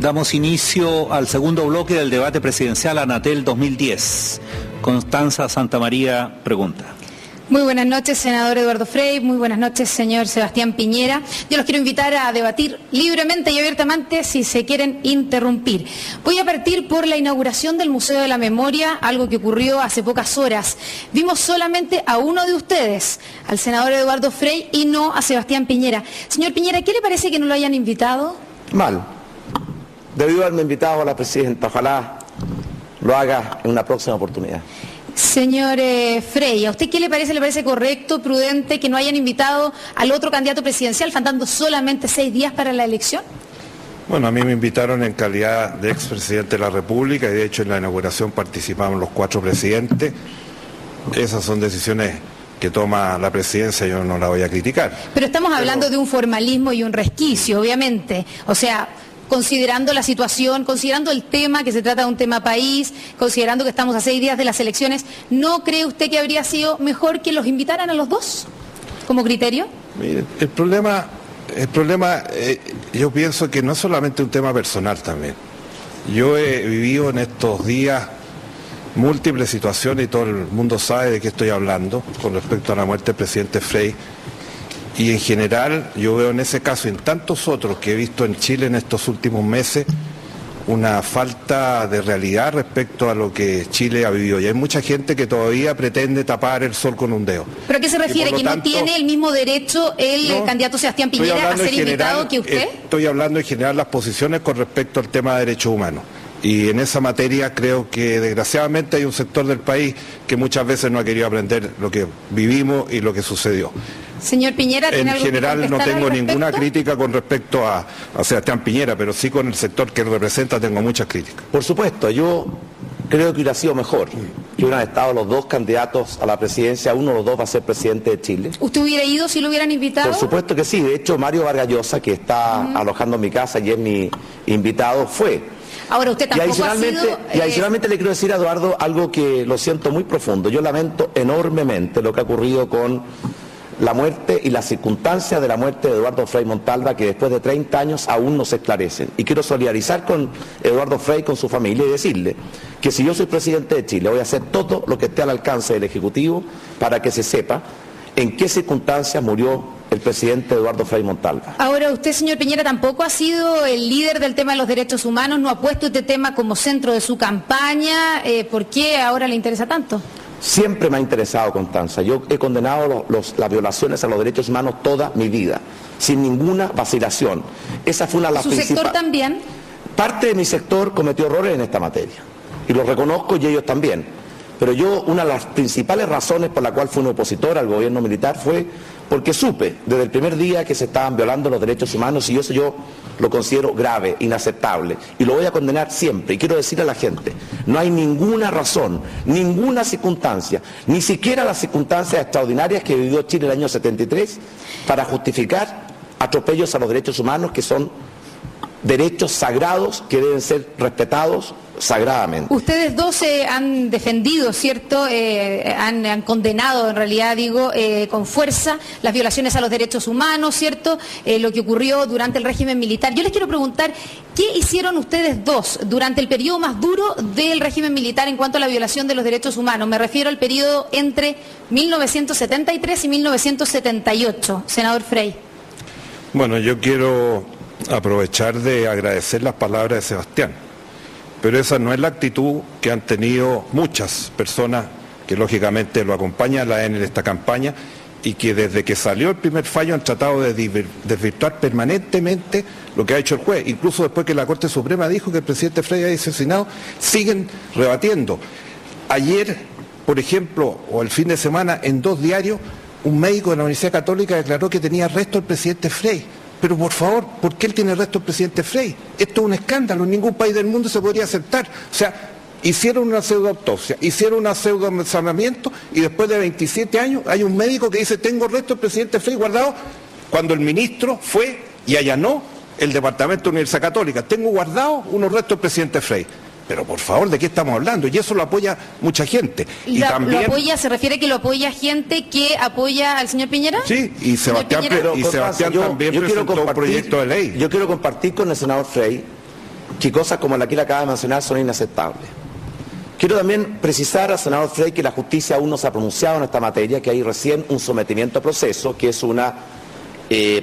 Damos inicio al segundo bloque del debate presidencial Anatel 2010. Constanza Santamaría pregunta. Muy buenas noches, senador Eduardo Frei. Muy buenas noches, señor Sebastián Piñera. Yo los quiero invitar a debatir libremente y abiertamente si se quieren interrumpir. Voy a partir por la inauguración del Museo de la Memoria, algo que ocurrió hace pocas horas. Vimos solamente a uno de ustedes, al senador Eduardo Frei, y no a Sebastián Piñera. Señor Piñera, ¿qué le parece que no lo hayan invitado? Mal. Debió haberme invitado a la presidenta. Ojalá lo haga en una próxima oportunidad. Señor Frei, ¿a usted qué le parece? ¿Le parece correcto, prudente, que no hayan invitado al otro candidato presidencial, faltando solamente 6 días para la elección? Bueno, a mí me invitaron en calidad de expresidente de la República y de hecho en la inauguración participaron los 4 presidentes. Esas son decisiones que toma la presidencia, yo no la voy a criticar. Pero estamos hablando de un formalismo y un resquicio, obviamente. O sea, considerando la situación, considerando el tema, que se trata de un tema país, considerando que estamos a 6 días de las elecciones, ¿no cree usted que habría sido mejor que los invitaran a los dos como criterio? Mire, el problema yo pienso que no es solamente un tema personal también. Yo he vivido en estos días múltiples situaciones y todo el mundo sabe de qué estoy hablando con respecto a la muerte del presidente Frei. Y en general yo veo en ese caso y en tantos otros que he visto en Chile en estos últimos meses una falta de realidad respecto a lo que Chile ha vivido. Y hay mucha gente que todavía pretende tapar el sol con un dedo. ¿Pero a qué se refiere? ¿Que no tiene el mismo derecho el candidato Sebastián Piñera a ser invitado que usted? Estoy hablando en general las posiciones con respecto al tema de derechos humanos. Y en esa materia creo que desgraciadamente hay un sector del país que muchas veces no ha querido aprender lo que vivimos y lo que sucedió. Señor Piñera, ¿tiene algo que contestar al respecto? En general no tengo ninguna crítica con respecto a Sebastián Piñera, pero sí con el sector que él representa tengo muchas críticas. Por supuesto, yo creo que hubiera sido mejor que hubieran estado los dos candidatos a la presidencia, uno de los dos va a ser presidente de Chile. ¿Usted hubiera ido si lo hubieran invitado? Por supuesto que sí, de hecho Mario Vargas Llosa, que está alojando en mi casa y es mi invitado, fue. Ahora usted tampoco ha sido... Y adicionalmente le quiero decir a Eduardo algo que lo siento muy profundo. Yo lamento enormemente lo que ha ocurrido con la muerte y las circunstancias de la muerte de Eduardo Frei Montalva, que después de 30 años aún no se esclarecen. Y quiero solidarizar con Eduardo Frei, con su familia, y decirle que si yo soy presidente de Chile, voy a hacer todo lo que esté al alcance del Ejecutivo para que se sepa en qué circunstancias murió el presidente Eduardo Frei Montalva. Ahora, usted, señor Piñera, tampoco ha sido el líder del tema de los derechos humanos, no ha puesto este tema como centro de su campaña. ¿Por qué ahora le interesa tanto? Siempre me ha interesado, Constanza. Yo he condenado las violaciones a los derechos humanos toda mi vida, sin ninguna vacilación. Esa fue una de las principales. ¿Su sector también? Parte de mi sector cometió errores en esta materia, y lo reconozco y ellos también. Pero yo, una de las principales razones por la cual fui un opositor al gobierno militar fue porque supe desde el primer día que se estaban violando los derechos humanos, y eso yo lo considero grave, inaceptable, y lo voy a condenar siempre. Y quiero decir a la gente, no hay ninguna razón, ninguna circunstancia, ni siquiera las circunstancias extraordinarias que vivió Chile en el año 73 para justificar atropellos a los derechos humanos, que son derechos sagrados que deben ser respetados sagradamente. Ustedes dos han defendido, ¿cierto? Han condenado, en realidad digo, con fuerza las violaciones a los derechos humanos, ¿cierto? Lo que ocurrió durante el régimen militar. Yo les quiero preguntar, ¿qué hicieron ustedes dos durante el periodo más duro del régimen militar en cuanto a la violación de los derechos humanos? Me refiero al periodo entre 1973 y 1978, senador Frei. Bueno, yo quiero aprovechar de agradecer las palabras de Sebastián, pero esa no es la actitud que han tenido muchas personas que lógicamente lo acompañan en esta campaña y que desde que salió el primer fallo han tratado de desvirtuar permanentemente lo que ha hecho el juez. Incluso después que la Corte Suprema dijo que el presidente Frei había asesinado, siguen rebatiendo. Ayer, por ejemplo, o el fin de semana, en 2 diarios, un médico de la Universidad Católica declaró que tenía arresto el presidente Frei. Pero por favor, ¿por qué él tiene arresto el presidente Frei? Esto es un escándalo, en ningún país del mundo se podría aceptar. O sea, hicieron una pseudoautopsia, hicieron un pseudoexaminamiento y después de 27 años hay un médico que dice tengo arresto del presidente Frei guardado, cuando el ministro fue y allanó el departamento de la Universidad Católica. Tengo guardado unos restos del presidente Frei. Pero por favor, ¿de qué estamos hablando? Y eso lo apoya mucha gente. Y también... ¿Lo apoya? ¿Se refiere que lo apoya gente que apoya al señor Piñera? Sí, y Sebastián, Sebastián también presentó un proyecto de ley. Yo quiero compartir con el senador Frei que cosas como la que él acaba de mencionar son inaceptables. Quiero también precisar al senador Frey que la justicia aún no se ha pronunciado en esta materia, que hay recién un sometimiento a proceso, que es una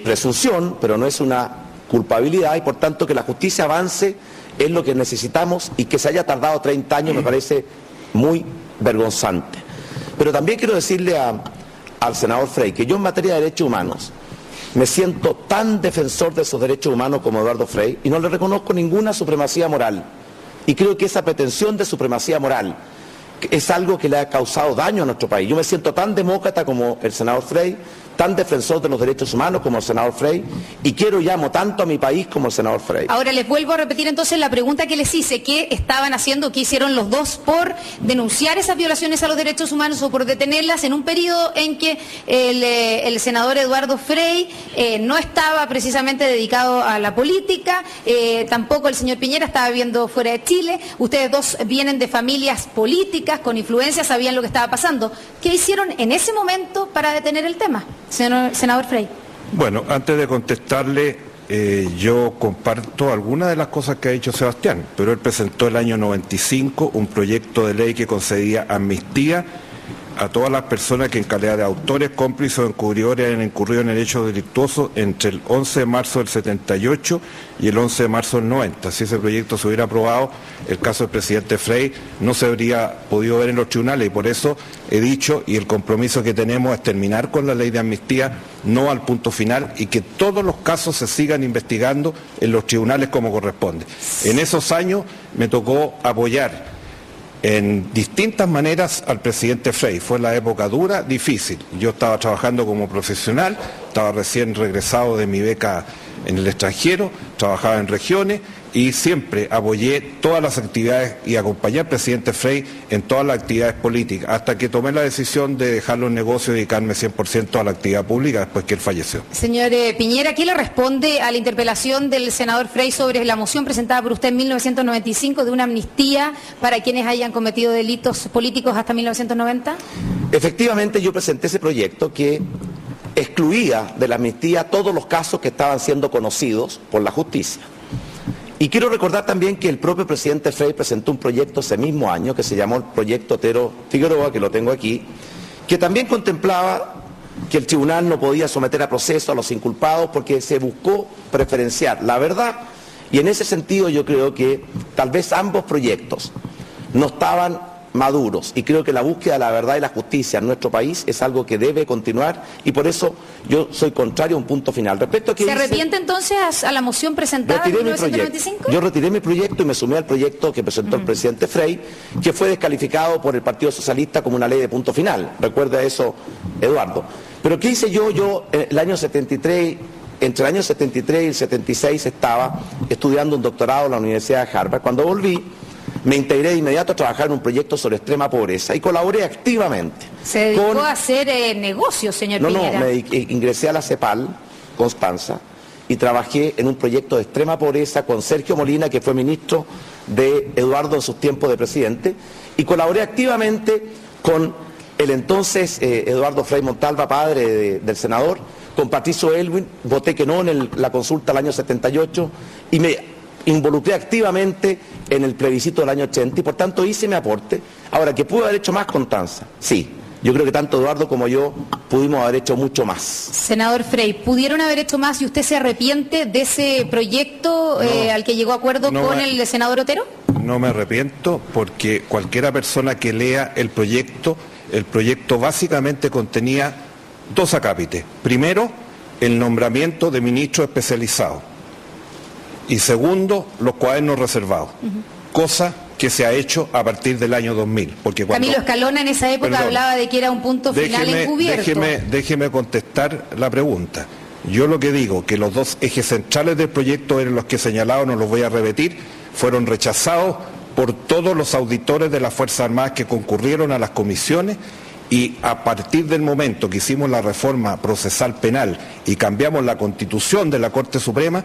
presunción, pero no es una culpabilidad, y por tanto que la justicia avance es lo que necesitamos, y que se haya tardado 30 años me parece muy vergonzante. Pero también quiero decirle al senador Frey que yo en materia de derechos humanos me siento tan defensor de esos derechos humanos como Eduardo Frey, y no le reconozco ninguna supremacía moral. Y creo que esa pretensión de supremacía moral es algo que le ha causado daño a nuestro país. Yo me siento tan demócrata como el senador Frey, tan defensor de los derechos humanos como el senador Frey, y quiero y amo tanto a mi país como el senador Frey. Ahora les vuelvo a repetir entonces la pregunta que les hice: ¿qué estaban haciendo, qué hicieron los dos por denunciar esas violaciones a los derechos humanos o por detenerlas en un periodo en que el senador Eduardo Frey no estaba precisamente dedicado a la política, tampoco el señor Piñera estaba viviendo fuera de Chile? Ustedes dos vienen de familias políticas con influencia, sabían lo que estaba pasando. ¿Qué hicieron en ese momento para detener el tema, senador Frey? Bueno, antes de contestarle, yo comparto algunas de las cosas que ha dicho Sebastián, pero él presentó el año 95 un proyecto de ley que concedía amnistía a todas las personas que en calidad de autores, cómplices o encubridores hayan incurrido en el hecho delictuoso entre el 11 de marzo del 78 y el 11 de marzo del 90. Si ese proyecto se hubiera aprobado, el caso del presidente Frey no se habría podido ver en los tribunales, y por eso he dicho, y el compromiso que tenemos es terminar con la ley de amnistía, no al punto final, y que todos los casos se sigan investigando en los tribunales como corresponde. En esos años me tocó apoyar en distintas maneras al presidente Frey. Fue la época dura, difícil. Yo estaba trabajando como profesional, estaba recién regresado de mi beca en el extranjero, trabajaba en regiones y siempre apoyé todas las actividades y acompañé al presidente Frey en todas las actividades políticas, hasta que tomé la decisión de dejar los negocios y dedicarme 100% a la actividad pública después que él falleció. Señor Piñera, ¿qué le responde a la interpelación del senador Frey sobre la moción presentada por usted en 1995 de una amnistía para quienes hayan cometido delitos políticos hasta 1990? Efectivamente, yo presenté ese proyecto que excluía de la amnistía todos los casos que estaban siendo conocidos por la justicia. Y quiero recordar también que el propio presidente Frey presentó un proyecto ese mismo año que se llamó el Proyecto Otero Figueroa, que lo tengo aquí, que también contemplaba que el tribunal no podía someter a proceso a los inculpados porque se buscó preferenciar la verdad, y en ese sentido yo creo que tal vez ambos proyectos no estaban maduros, y creo que la búsqueda de la verdad y la justicia en nuestro país es algo que debe continuar, y por eso yo soy contrario a un punto final. Respecto a que ¿Se arrepiente entonces a la moción presentada en 1995? Yo retiré mi proyecto y me sumé al proyecto que presentó el presidente Frey, que fue descalificado por el Partido Socialista como una ley de punto final. Recuerda eso, Eduardo. Pero ¿qué hice yo? Yo el año 73, entre el año 73 y el 76 estaba estudiando un doctorado en la Universidad de Harvard. Cuando volví, me integré de inmediato a trabajar en un proyecto sobre extrema pobreza y colaboré activamente. ¿Se dedicó a hacer negocios, señor Piñera? No, ingresé a la CEPAL, Constanza, y trabajé en un proyecto de extrema pobreza con Sergio Molina, que fue ministro de Eduardo en sus tiempos de presidente, y colaboré activamente con el entonces Eduardo Frei Montalva, padre del senador, con Patricio Elwin. Voté que no en la consulta del año 78 y me involucré activamente en el plebiscito del año 80, y por tanto hice mi aporte. Ahora, ¿que pude haber hecho más, Constanza? Sí, yo creo que tanto Eduardo como yo pudimos haber hecho mucho más. Senador Frey, ¿pudieron haber hecho más y usted se arrepiente de ese proyecto al que llegó a acuerdo con el senador Otero? No me arrepiento, porque cualquiera persona que lea el proyecto básicamente contenía dos acápites. Primero, el nombramiento de ministros especializados. Y segundo, los cuadernos reservados, cosa que se ha hecho a partir del año 2000. Porque cuando, Camilo Escalona en esa época hablaba de que era un punto final encubierto. Déjeme contestar la pregunta. Yo lo que digo, que los dos ejes centrales del proyecto eran los que he señalado, no los voy a repetir, fueron rechazados por todos los auditores de las Fuerzas Armadas que concurrieron a las comisiones, y a partir del momento que hicimos la reforma procesal penal y cambiamos la Constitución de la Corte Suprema,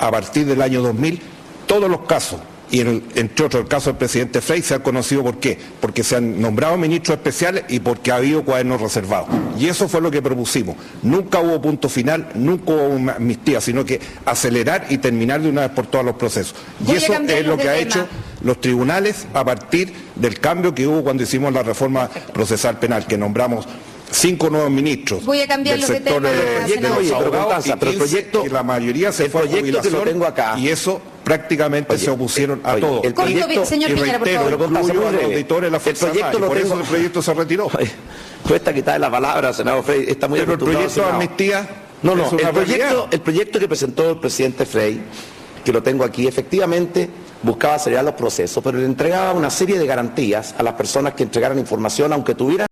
a partir del año 2000, todos los casos y entre otros el caso del presidente Frey se ha conocido ¿por qué? Porque se han nombrado ministros especiales y porque ha habido cuadernos reservados. Y eso fue lo que propusimos. Nunca hubo punto final, nunca hubo una amnistía, sino que acelerar y terminar de una vez por todas los procesos. Y eso es lo que ha hecho los tribunales a partir del cambio que hubo cuando hicimos la reforma procesal penal, que nombramos 5 nuevos ministros. Voy a cambiarlos de tema, y la mayoría se fue a jubilación, tengo acá. Y eso prácticamente se opusieron a todo. El proyecto, señor Piñera, por favor. El proyecto por eso el proyecto se retiró. Cuesta quitarle la palabra, senador Frey, está muy pero el proyecto de amnistía el proyecto que presentó el presidente Frey, que lo tengo aquí, efectivamente buscaba acelerar los procesos, pero le entregaba una serie de garantías a las personas que entregaran información, aunque tuvieran